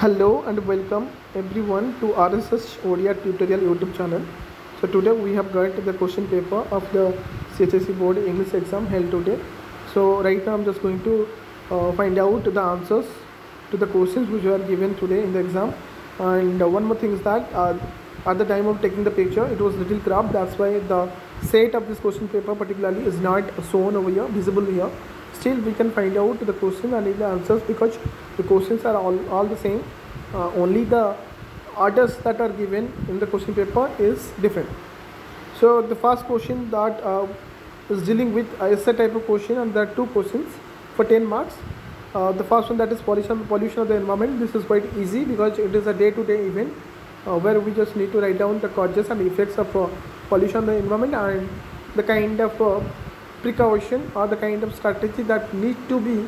Hello and welcome everyone to RSS ODR tutorial YouTube channel. So today we have got the question paper of the CHSE board English exam held today. So right now I'm just going to find out the answers to the questions which were given today in the exam. And one more thing is that at the time of taking the picture it was little cropped. That's why the set of this question paper particularly is not shown over here, visible here. Still we can find out the question and the answers because the questions are all the same. Only the orders that are given in the question paper is different. So the first question that is dealing with essay type of question, and there are two questions for 10 marks. The first one, that is pollution of the environment. This is quite easy because it is a day-to-day event where we just need to write down the causes and effects of pollution of the environment and the kind of precaution or the kind of strategy that need to be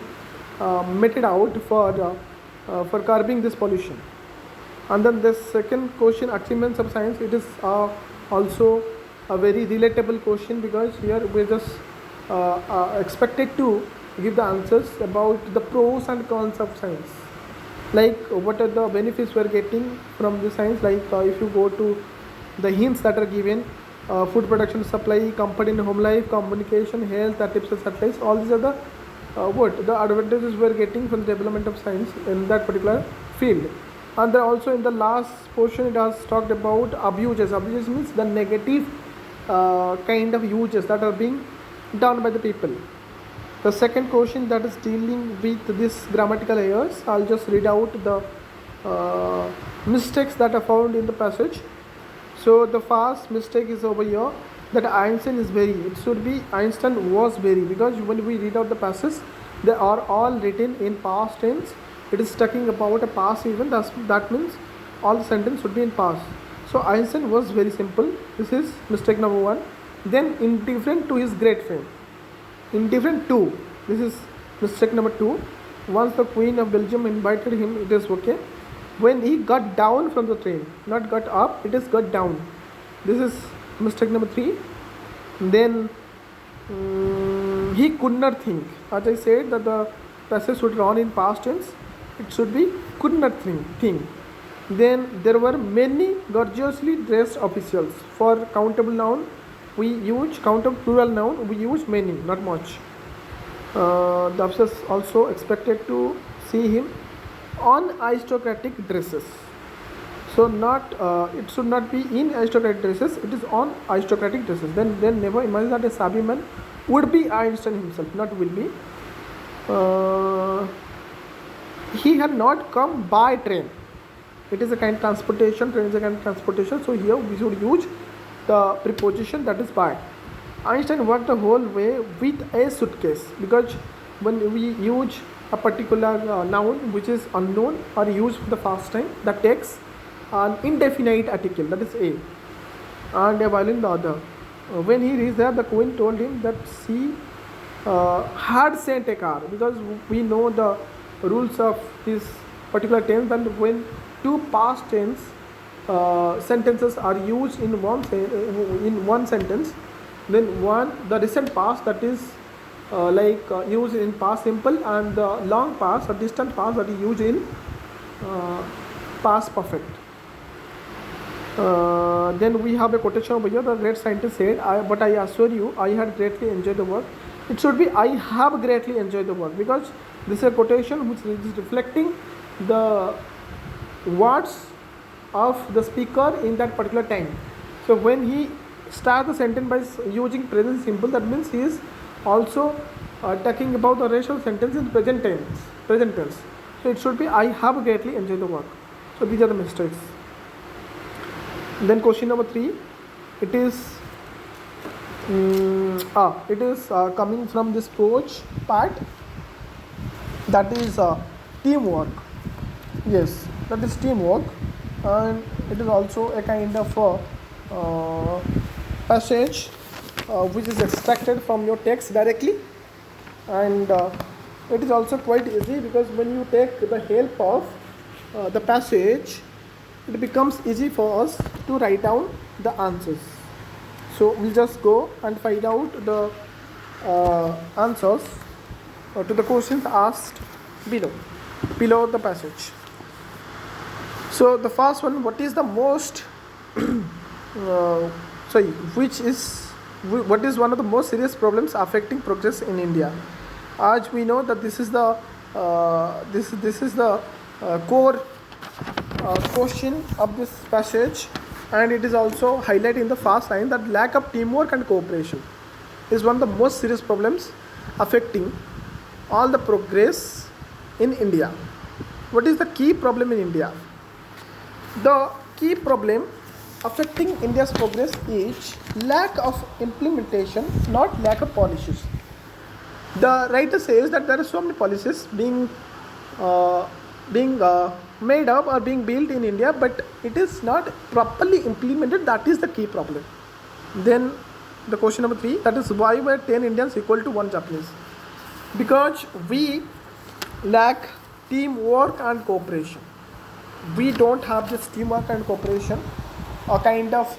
meted out for curbing this pollution. And then the second question, achievements of science, it is also a very relatable question because here we just expected to give the answers about the pros and cons of science, like what are the benefits we are getting from the science. Like if you go to the hints that are given, food production, supply, comfort in home life, communication, health, tips and supplies, all these are the what the advantages we are getting from the development of science in that particular field. And then also in the last portion it has talked about abuses. Abuses means the negative kind of uses that are being done by the people. The second question, that is dealing with this grammatical errors. I'll just read out the mistakes that are found in the passage. So the first mistake is over here, that Einstein is very. It should be Einstein was very, because when we read out the passage, they are all written in past tense. It is talking about a past event. That means all the sentence should be in past. So Einstein was very simple. This is mistake number one. Then indifferent to his great fame. Indifferent to. This is mistake number two. Once the Queen of Belgium invited him, it is okay. When he got down from the train, not got up, it is got down. This is mistake number three. Then he could not think. As I said that the passage should run in past tense, it should be could not think. Then there were many gorgeously dressed officials. For countable noun we use, countable plural noun we use many, not much. The officers also expected to see him on aristocratic dresses. So not it should not be in aristocratic dresses, it is on aristocratic dresses. Then never imagine that a savvy man would be Einstein himself, not will be. He had not come by train. It is a kind of transportation, train is a kind of transportation. So here we should use the preposition that is by. Einstein walked the whole way with a suitcase, because when we use a particular noun which is unknown or used for the first time, that takes an indefinite article, that is a, and a while in the other. When he reached there, the Queen told him that she had sent a car, because we know the rules of this particular tense, and when two past tense sentences are used in one sentence, then the recent past, that is used in past simple, and the long past or distant past that is used in past perfect. Then we have a quotation over here. The great scientist said, but I assure you, I had greatly enjoyed the work. It should be I have greatly enjoyed the work, because this is a quotation which is reflecting the words of the speaker in that particular time. So when he starts the sentence by using present simple, that means he is also talking about the rest of the sentence in present tense. So it should be I have greatly enjoyed the work. So these are the mistakes. Then question number 3, it is coming from this approach part, that is teamwork. Yes, that is teamwork, and it is also a kind of passage which is expected from your text directly, and it is also quite easy, because when you take the help of the passage, it becomes easy for us to write down the answers. So we'll just go and find out the answers to the questions asked below the passage. So the first one, what is the most uh, sorry, what is one of the most serious problems affecting progress in India? As we know that this is the this is the core question of this passage, and it is also highlighted in the first line that lack of teamwork and cooperation is one of the most serious problems affecting all the progress in India. What is the key problem in India? The key problem affecting India's progress is lack of implementation, not lack of policies. The writer says that there are so many policies being made up or being built in India, but it is not properly implemented. That is the key problem. Then the question number 3, that is why were 10 Indians equal to 1 Japanese? Because we lack teamwork and cooperation. We don't have this teamwork and cooperation, a kind of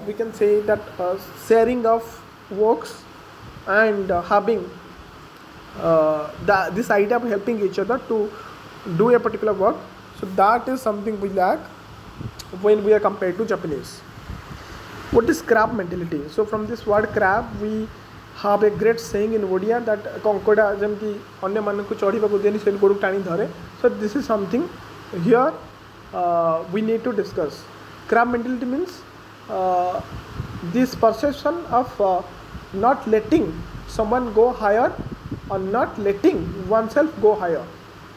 we can say that sharing of works and having this idea of helping each other to do a particular work. So that is something we lack when we are compared to Japanese. What is crab mentality? So from this word crab, we have a great saying in Odia that konkoda jemti अन्य मानकु चढ़िबाकु देनी से गोरु टाणी धरे. So this is something here we need to discuss. Crab mentality means this perception of not letting someone go higher or not letting oneself go higher.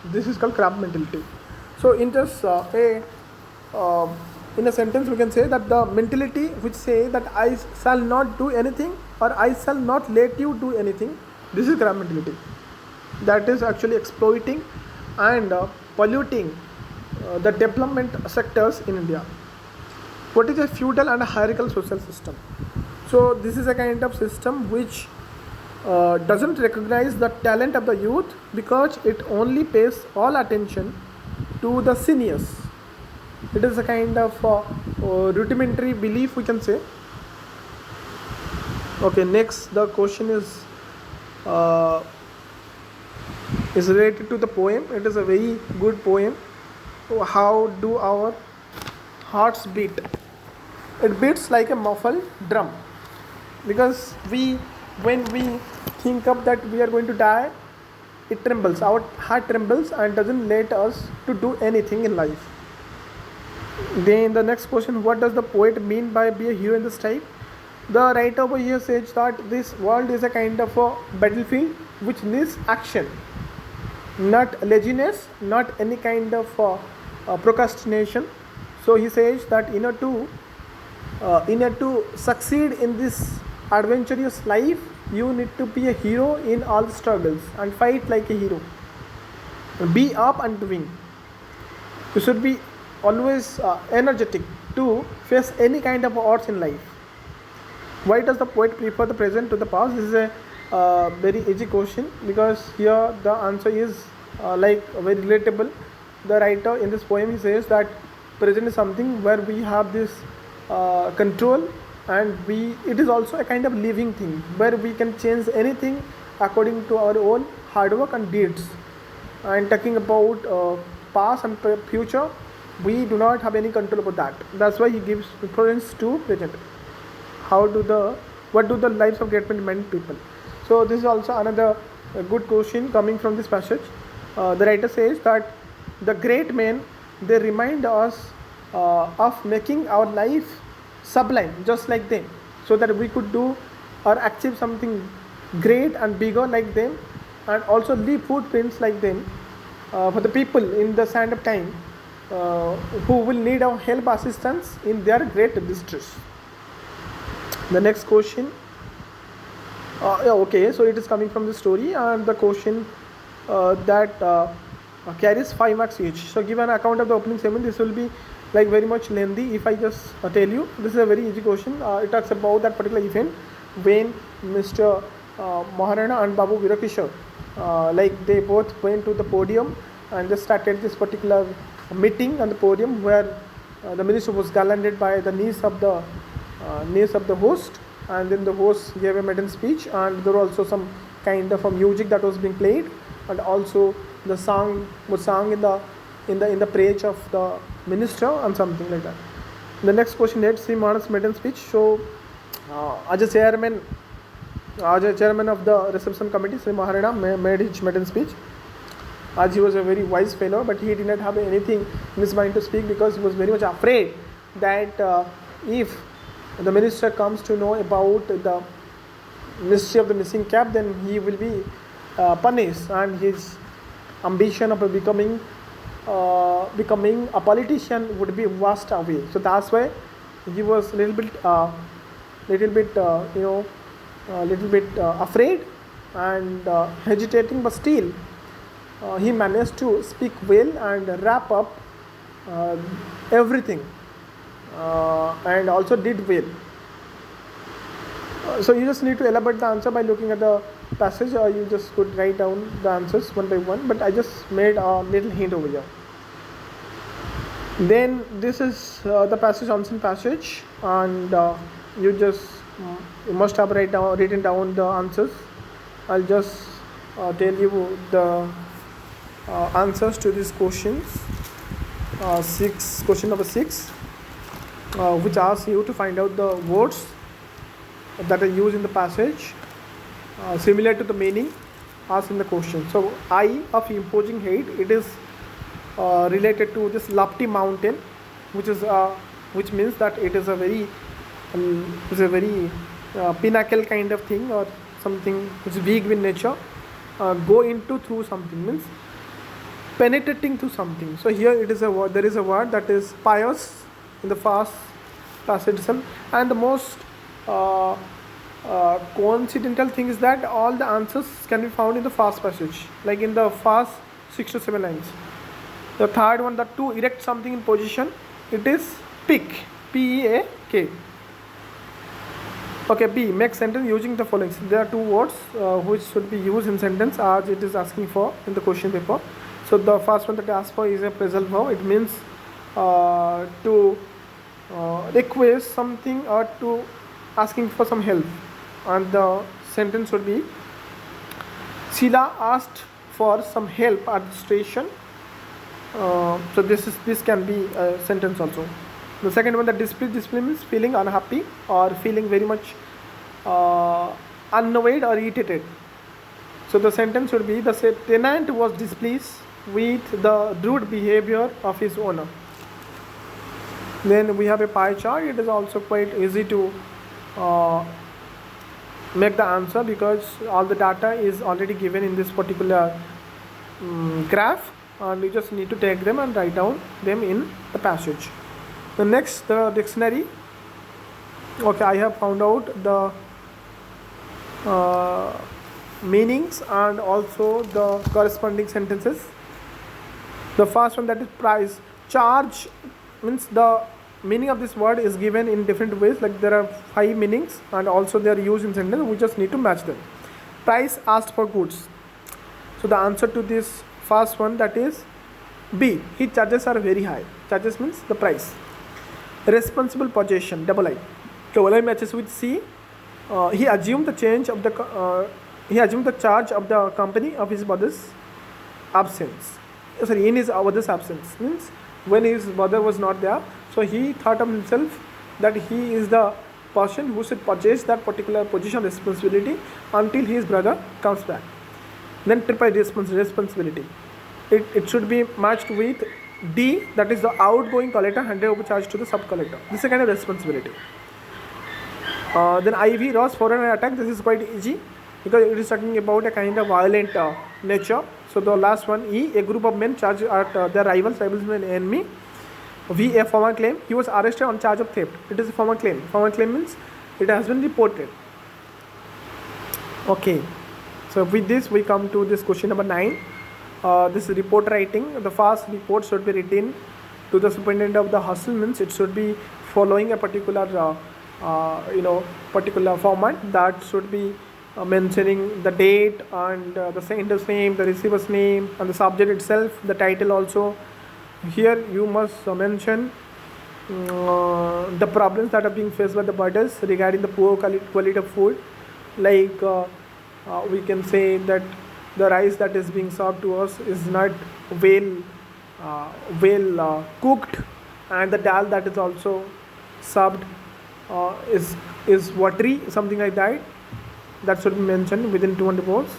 This is called crab mentality. So in just in a sentence we can say that the mentality which say that I shall not do anything or I shall not let you do anything, this is crab mentality. That is actually exploiting and polluting the development sectors in India. What is a feudal and a hierarchical social system? So this is a kind of system which doesn't recognize the talent of the youth because it only pays all attention to the seniors. It is a kind of rudimentary belief, we can say. Okay, next the question is related to the poem. It is a very good poem. How do our hearts beat? It beats like a muffled drum, because when we think of that we are going to die, it trembles, our heart trembles and doesn't let us to do anything in life. Then the next question, what does the poet mean by be a hero in this type? The writer over here says that this world is a kind of a battlefield which needs action, not laziness, not any kind of procrastination. So he says that in order to succeed in this adventurous life, you need to be a hero in all the struggles and fight like a hero. Be up and doing. You should be always energetic to face any kind of odds in life. Why does the poet prefer the present to the past? This is a very easy question, because here the answer is like very relatable. The writer in this poem, he says that present is something where we have this control, and it is also a kind of living thing where we can change anything according to our own hard work and deeds. And talking about past and future, we do not have any control over that. That's why he gives preference to present. What do the lives of great men people? So this is also another good question coming from this passage. The writer says that the great men, they remind us of making our life sublime just like them, so that we could do or achieve something great and bigger like them, and also leave footprints like them for the people in the sand of time who will need our help, assistance in their great distress. The next question, okay, so it is coming from the story, and the question that carries 5 marks each. So give an account of the opening segment. This will be like very much lengthy if I just tell you. This is a very easy question. It talks about that particular event when Mr. Maharana and Babu Virakishore, like they both went to the podium and just started this particular meeting on the podium, where the minister was garlanded by the niece of the host, and then the host gave a maiden speech, and there was also some kind of a music that was being played, and also the song was sung in the in the praise of the minister and something like that. The next question is Sri Manas maiden speech. So as a chairman of the reception committee, Sri Maharana made his maiden speech. As he was a very wise fellow, but he did not have anything in his mind to speak because he was very much afraid that if the minister comes to know about the mystery of the missing cap, then he will be punished, and his ambition of becoming a politician would be washed away. So that's why he was a little bit afraid and hesitating, but still he managed to speak well and wrap up everything, and also did well. So you just need to elaborate the answer by looking at the passage, or you just could write down the answers one by one, but I just made a little hint over here. Then this is the passage, answer passage, and you must have written down the answers. I'll just tell you the answers to these questions. Question number 6, which asks you to find out the words that are used in the passage similar to the meaning asked in the question. So eye of imposing height, it is related to this lofty mountain, which means that it is a very pinnacle kind of thing, or something which is big in nature. Go into through something means penetrating through something. So here it is a word. There is a word that is pious in the first passage itself, and the most coincidental thing is that all the answers can be found in the first passage, like in the first 6 to 7 lines. The third one, that to erect something in position, it is pick, P-E-A-K. Okay, B, make sentence using the following. There are two words which should be used in sentence as it is asking for in the question paper. So the first one that I asked for is a phrasal verb. It means to request something or to asking for some help, and the sentence would be Sheila asked for some help at the station. So this can be a sentence also. The second one, that display means feeling unhappy or feeling very much annoyed or irritated. So the sentence would be the tenant was displeased with the rude behavior of his owner. Then we have a pie chart. It is also quite easy to make the answer because all the data is already given in this particular graph, and you just need to take them and write down them in the passage. The next, the dictionary. Okay, I have found out the meanings and also the corresponding sentences. The first one, that is price. Charge means the meaning of this word is given in different ways, like there are 5 meanings and also they are used in sentence. We just need to match them. Price asked for goods. So the answer to this first one, that is B. His charges are very high. Charges means the price. Responsible possession, double I matches with C. He assumed the charge of the company of his brother's absence. Sorry, in his brother's absence means when his brother was not there. So he thought of himself that he is the person who should purchase that particular position responsibility until his brother comes back. Then triple responsibility. It should be matched with D, that is the outgoing collector handed over charge to the sub collector. This is a kind of responsibility. Then IV, Ross foreign attack. This is quite easy because it is talking about a kind of violent nature. So the last one, E, a group of men charged at their rivals mean enemy. V, a former claim. He was arrested on charge of theft. It is a former claim. Former claim means it has been reported. Okay. So with this we come to this question number 9. This is report writing. The first report should be written to the superintendent of the hostel, means it should be following a particular particular format that should be mentioning the date and the sender's name, the receiver's name, and the subject itself, the title also. Here you must mention the problems that are being faced by the birders regarding the poor quality of food, like we can say that the rice that is being served to us is not well well cooked, and the dal that is also served is watery, something like that. That should be mentioned within 200 words.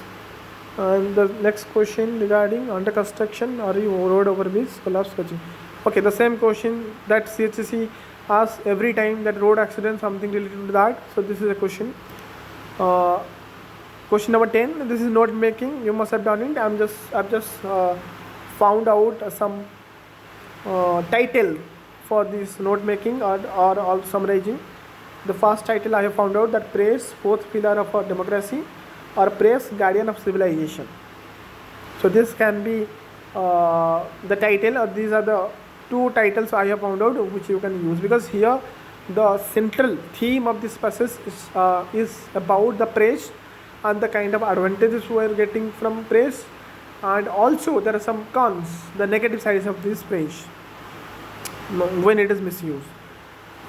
And the next question regarding under construction or you road overbridge collapse coaching. Okay, the same question that CHSE asks every time, that road accident, something related to that. So this is a question. Uh, Question number 10. This is note making. You must have done it. I've just found out some title for this note making or summarizing. The first title I have found out, that praise fourth pillar of our democracy, or praise guardian of civilization. So this can be the title, or these are the two titles I have found out which you can use, because here the central theme of this passage is about the praise and the kind of advantages we are getting from praise, and also there are some cons, the negative sides of this praise when it is misused.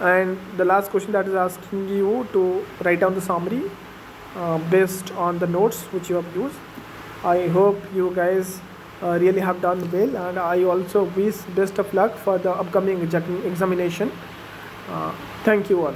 And the last question that is asking you to write down the summary based on the notes which you have used. I hope you guys really have done well, and I also wish best of luck for the upcoming examination. Thank you all.